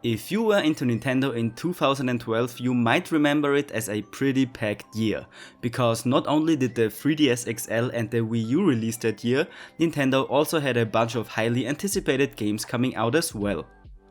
If you were into Nintendo in 2012, you might remember it as a pretty packed year, because not only did the 3DS XL and the Wii U release that year, Nintendo also had a bunch of highly anticipated games coming out as well.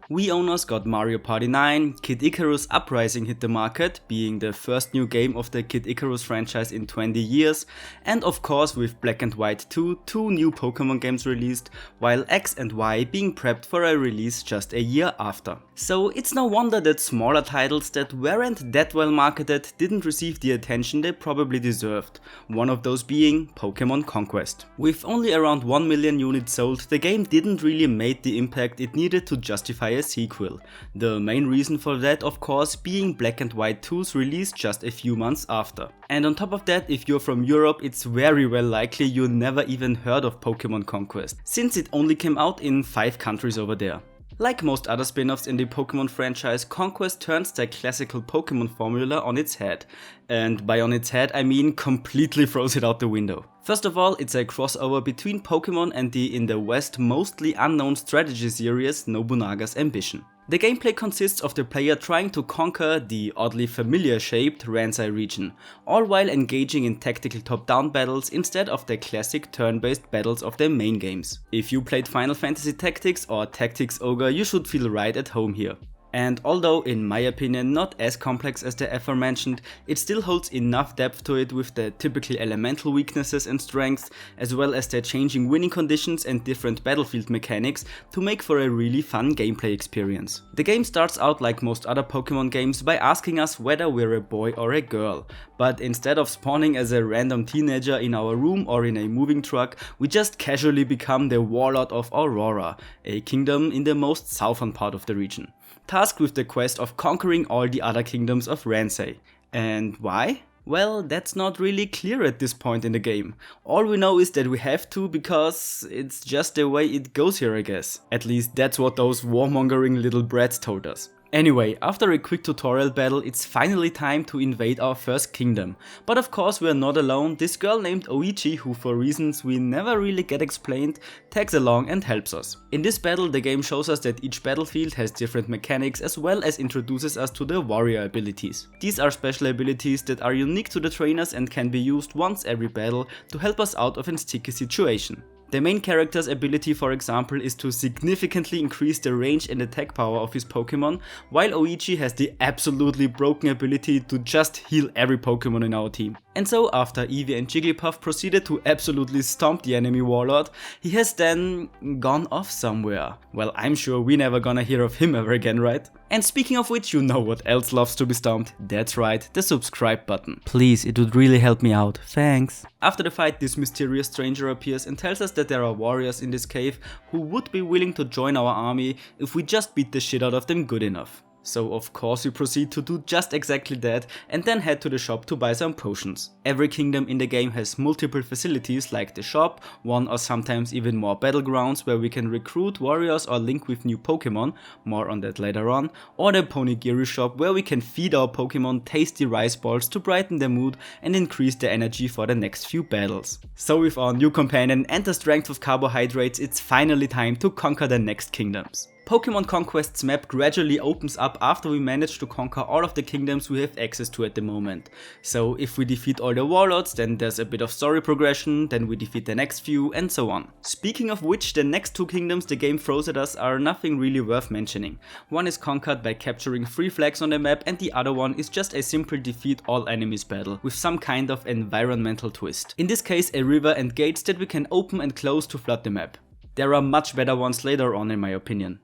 Wii owners got Mario Party 9, Kid Icarus Uprising hit the market, being the first new game of the Kid Icarus franchise in 20 years, and of course with Black and White 2, two new Pokemon games released, while X and Y being prepped for a release just a year after. So it's no wonder that smaller titles that weren't that well marketed didn't receive the attention they probably deserved, one of those being Pokemon Conquest. With only around 1 million units sold, the game didn't really make the impact it needed to justify a sequel. The main reason for that, of course, being Black and White 2's release just a few months after. And on top of that, if you're from Europe, it's very well likely you never even heard of Pokemon Conquest, since it only came out in 5 countries over there. Like most other spin-offs in the Pokemon franchise, Conquest turns the classical Pokemon formula on its head. And by on its head, I mean completely throws it out the window. First of all, it's a crossover between Pokemon and the in the West mostly unknown strategy series Nobunaga's Ambition. The gameplay consists of the player trying to conquer the oddly familiar shaped Ransai region, all while engaging in tactical top-down battles instead of the classic turn-based battles of the main games. If you played Final Fantasy Tactics or Tactics Ogre, you should feel right at home here. And although in my opinion not as complex as the aforementioned, it still holds enough depth to it with the typical elemental weaknesses and strengths, as well as the changing winning conditions and different battlefield mechanics to make for a really fun gameplay experience. The game starts out like most other Pokemon games by asking us whether we're a boy or a girl, but instead of spawning as a random teenager in our room or in a moving truck, we just casually become the warlord of Aurora, a kingdom in the most southern part of the region, tasked with the quest of conquering all the other kingdoms of Ransai. And why? Well, that's not really clear at this point in the game. All we know is that we have to because it's just the way it goes here, I guess. At least that's what those warmongering little brats told us. Anyway, after a quick tutorial battle, it's finally time to invade our first kingdom. But of course we're not alone. This girl named Oichi, who for reasons we never really get explained, tags along and helps us. In this battle, the game shows us that each battlefield has different mechanics as well as introduces us to the warrior abilities. These are special abilities that are unique to the trainers and can be used once every battle to help us out of a sticky situation. The main character's ability, for example, is to significantly increase the range and attack power of his Pokemon, while Oichi has the absolutely broken ability to just heal every Pokemon in our team. And so after Eevee and Jigglypuff proceeded to absolutely stomp the enemy warlord, he has then gone off somewhere. Well, I'm sure we're never gonna hear of him ever again, right? And speaking of which, you know what else loves to be stomped? That's right, the subscribe button. Please, it would really help me out. Thanks. After the fight, this mysterious stranger appears and tells us that there are warriors in this cave who would be willing to join our army if we just beat the shit out of them good enough. So of course we proceed to do just exactly that and then head to the shop to buy some potions. Every kingdom in the game has multiple facilities like the shop, one or sometimes even more battlegrounds where we can recruit warriors or link with new Pokemon, more on that later on, or the Ponigiri shop where we can feed our Pokemon tasty rice balls to brighten their mood and increase their energy for the next few battles. So with our new companion and the strength of carbohydrates, it's finally time to conquer the next kingdoms. Pokemon Conquest's map gradually opens up after we manage to conquer all of the kingdoms we have access to at the moment. So if we defeat all the warlords, then there's a bit of story progression, then we defeat the next few, and so on. Speaking of which, the next 2 kingdoms the game throws at us are nothing really worth mentioning. One is conquered by capturing 3 flags on the map, and the other one is just a simple defeat all enemies battle, with some kind of environmental twist. In this case, a river and gates that we can open and close to flood the map. There are much better ones later on in my opinion.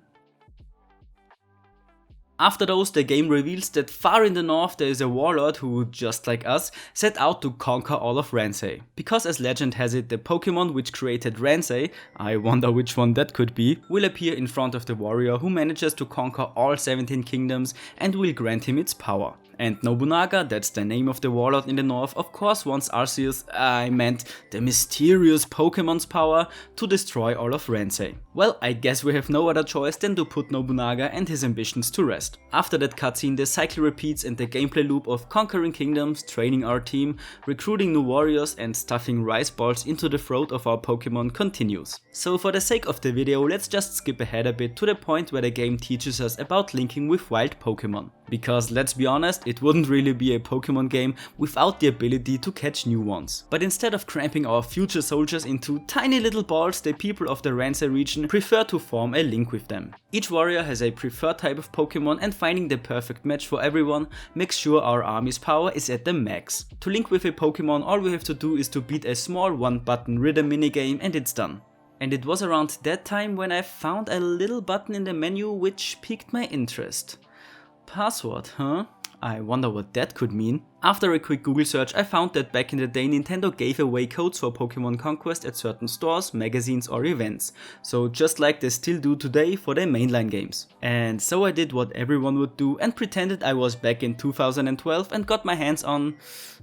After those, the game reveals that far in the north there is a warlord who, just like us, set out to conquer all of Ransai. Because as legend has it, the Pokemon which created Ransai, I wonder which one that could be, will appear in front of the warrior who manages to conquer all 17 kingdoms and will grant him its power. And Nobunaga, that's the name of the warlord in the north, of course wants Arceus, the mysterious Pokemon's power to destroy all of Ransai. Well, I guess we have no other choice than to put Nobunaga and his ambitions to rest. After that cutscene, the cycle repeats and the gameplay loop of conquering kingdoms, training our team, recruiting new warriors and stuffing rice balls into the throat of our Pokemon continues. So for the sake of the video, let's just skip ahead a bit to the point where the game teaches us about linking with wild Pokemon. Because let's be honest, it wouldn't really be a Pokemon game without the ability to catch new ones. But instead of cramping our future soldiers into tiny little balls, the people of the Ransei region prefer to form a link with them. Each warrior has a preferred type of Pokemon, and finding the perfect match for everyone makes sure our army's power is at the max. To link with a Pokemon, all we have to do is to beat a small one-button rhythm minigame and it's done. And it was around that time when I found a little button in the menu which piqued my interest. Password, huh? I wonder what that could mean. After a quick Google search, I found that back in the day Nintendo gave away codes for Pokemon Conquest at certain stores, magazines or events. So just like they still do today for their mainline games. And so I did what everyone would do and pretended I was back in 2012 and got my hands on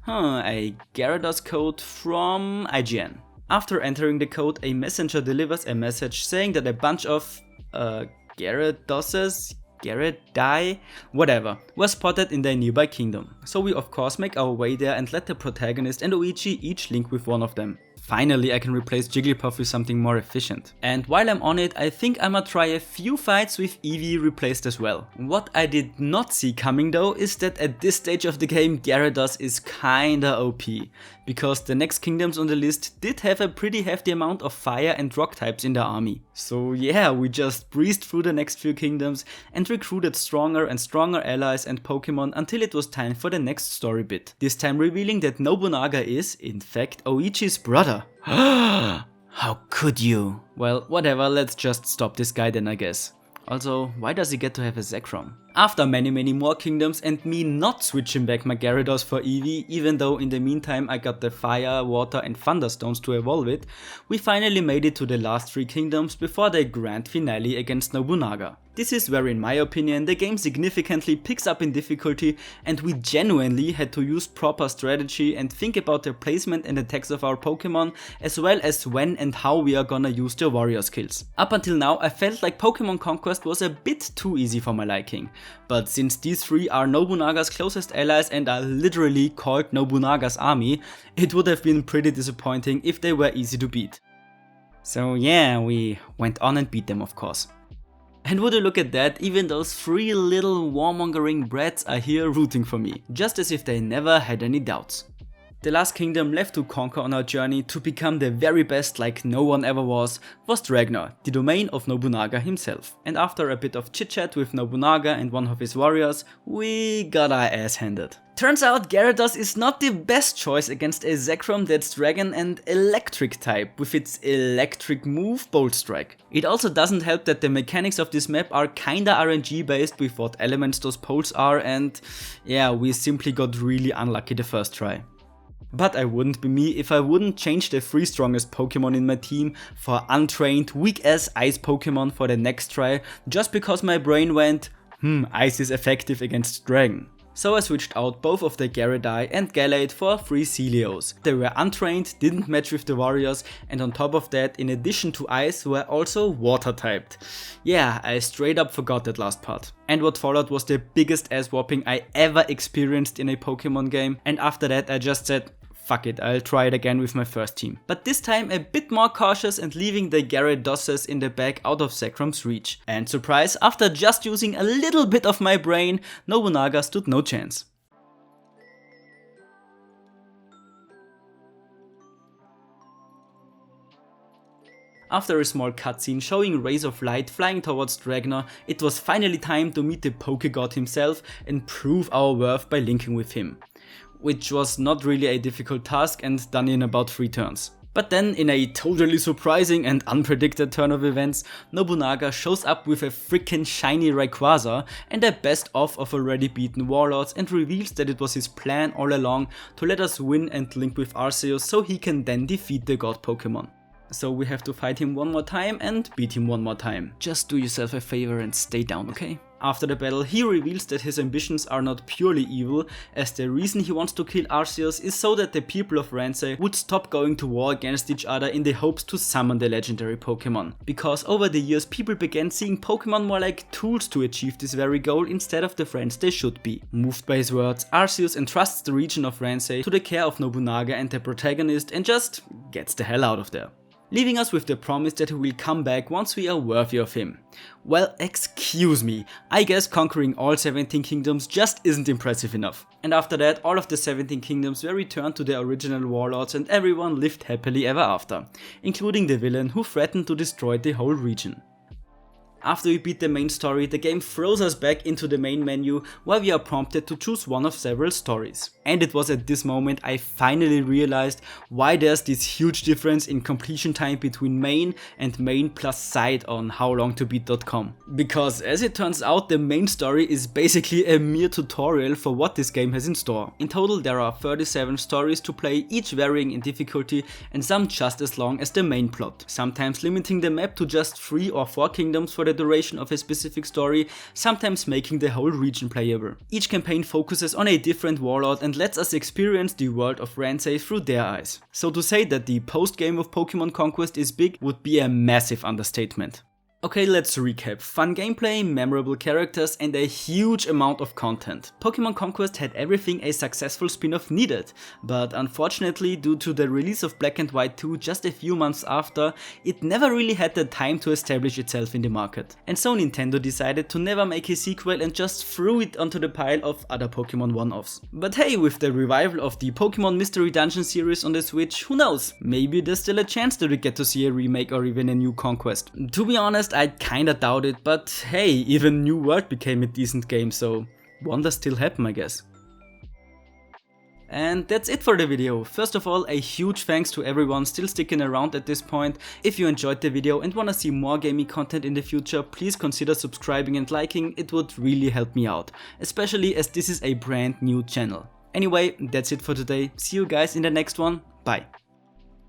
a Gyarados code from IGN. After entering the code, a messenger delivers a message saying that a bunch of Gyaradoses, Gyarados, whatever, were spotted in their nearby kingdom. So we of course make our way there and let the protagonist and Oichi each link with one of them. Finally I can replace Jigglypuff with something more efficient. And while I'm on it, I think I'ma try a few fights with Eevee replaced as well. What I did not see coming though is that at this stage of the game Gyarados is kinda OP. Because the next kingdoms on the list did have a pretty hefty amount of fire and rock types in their army. So yeah, we just breezed through the next few kingdoms and recruited stronger and stronger allies and Pokemon until it was time for the next story bit. This time revealing that Nobunaga is, in fact, Oichi's brother. How could you? Well, whatever, let's just stop this guy then I guess. Also, why does he get to have a Zekrom? After many more kingdoms and me not switching back my Gyarados for Eevee, even though in the meantime I got the fire, water and thunderstones to evolve it, we finally made it to the last 3 kingdoms before the grand finale against Nobunaga. This is where in my opinion the game significantly picks up in difficulty and we genuinely had to use proper strategy and think about the placement and attacks of our Pokemon as well as when and how we are gonna use the warrior skills. Up until now I felt like Pokemon Conquest was a bit too easy for my liking. But since these 3 are Nobunaga's closest allies and are literally called Nobunaga's army, it would have been pretty disappointing if they were easy to beat. So yeah, we went on and beat them of course. And would you look at that, even those 3 little warmongering brats are here rooting for me, just as if they never had any doubts. The last kingdom left to conquer on our journey to become the very best like no one ever was Dragna, the domain of Nobunaga himself. And after a bit of chit chat with Nobunaga and one of his warriors, we got our ass handed. Turns out Gyarados is not the best choice against a Zekrom that's dragon and electric type with its electric move Bolt Strike. It also doesn't help that the mechanics of this map are kinda RNG based with what elements those poles are and yeah, we simply got really unlucky the first try. But I wouldn't be me if I wouldn't change the 3 strongest Pokemon in my team for untrained, weak-ass ice Pokemon for the next try, just because my brain went, ice is effective against dragon. So I switched out both of the Gyarados and Gallade for 3 Celios. They were untrained, didn't match with the warriors, and on top of that, in addition to ice, were also water typed. Yeah, I straight up forgot that last part. And what followed was the biggest ass whopping I ever experienced in a Pokemon game, and after that I just said, fuck it, I'll try it again with my first team. But this time a bit more cautious and leaving the Gyaradoses in the back out of Zekrom's reach. And surprise, after just using a little bit of my brain, Nobunaga stood no chance. After a small cutscene showing rays of light flying towards Dragna, it was finally time to meet the Pokegod himself and prove our worth by linking with him. Which was not really a difficult task and done in about 3 turns. But then, in a totally surprising and unpredicted turn of events, Nobunaga shows up with a freaking shiny Rayquaza and a best of already beaten warlords and reveals that it was his plan all along to let us win and link with Arceus so he can then defeat the god Pokemon. So we have to fight him one more time and beat him one more time. Just do yourself a favor and stay down, okay? After the battle, he reveals that his ambitions are not purely evil, as the reason he wants to kill Arceus is so that the people of Ransei would stop going to war against each other in the hopes to summon the legendary Pokemon. Because over the years people began seeing Pokemon more like tools to achieve this very goal instead of the friends they should be. Moved by his words, Arceus entrusts the region of Ransei to the care of Nobunaga and the protagonist and just gets the hell out of there, leaving us with the promise that he will come back once we are worthy of him. Well, excuse me, I guess conquering all 17 kingdoms just isn't impressive enough. And after that, all of the 17 kingdoms were returned to their original warlords and everyone lived happily ever after, including the villain who threatened to destroy the whole region. After we beat the main story, the game throws us back into the main menu where we are prompted to choose one of several stories. And it was at this moment I finally realized why there's this huge difference in completion time between main and main plus side on howlongtobeat.com. Because as it turns out, the main story is basically a mere tutorial for what this game has in store. In total there are 37 stories to play, each varying in difficulty and some just as long as the main plot. Sometimes limiting the map to just 3 or 4 kingdoms for the duration of a specific story, sometimes making the whole region playable. Each campaign focuses on a different warlord and lets us experience the world of Ransei through their eyes. So to say that the post-game of Pokemon Conquest is big would be a massive understatement. Okay, let's recap. Fun gameplay, memorable characters and a huge amount of content. Pokemon Conquest had everything a successful spin-off needed, but unfortunately due to the release of Black and White 2 just a few months after, it never really had the time to establish itself in the market. And so Nintendo decided to never make a sequel and just threw it onto the pile of other Pokemon one-offs. But hey, with the revival of the Pokemon Mystery Dungeon series on the Switch, who knows, maybe there's still a chance that we get to see a remake or even a new Conquest. To be honest, I kinda doubt it, but hey, even New World became a decent game, so wonders still happen, I guess. And that's it for the video. First of all, a huge thanks to everyone still sticking around at this point. If you enjoyed the video and wanna see more gaming content in the future, please consider subscribing and liking, it would really help me out, especially as this is a brand new channel. Anyway, that's it for today. See you guys in the next one. Bye.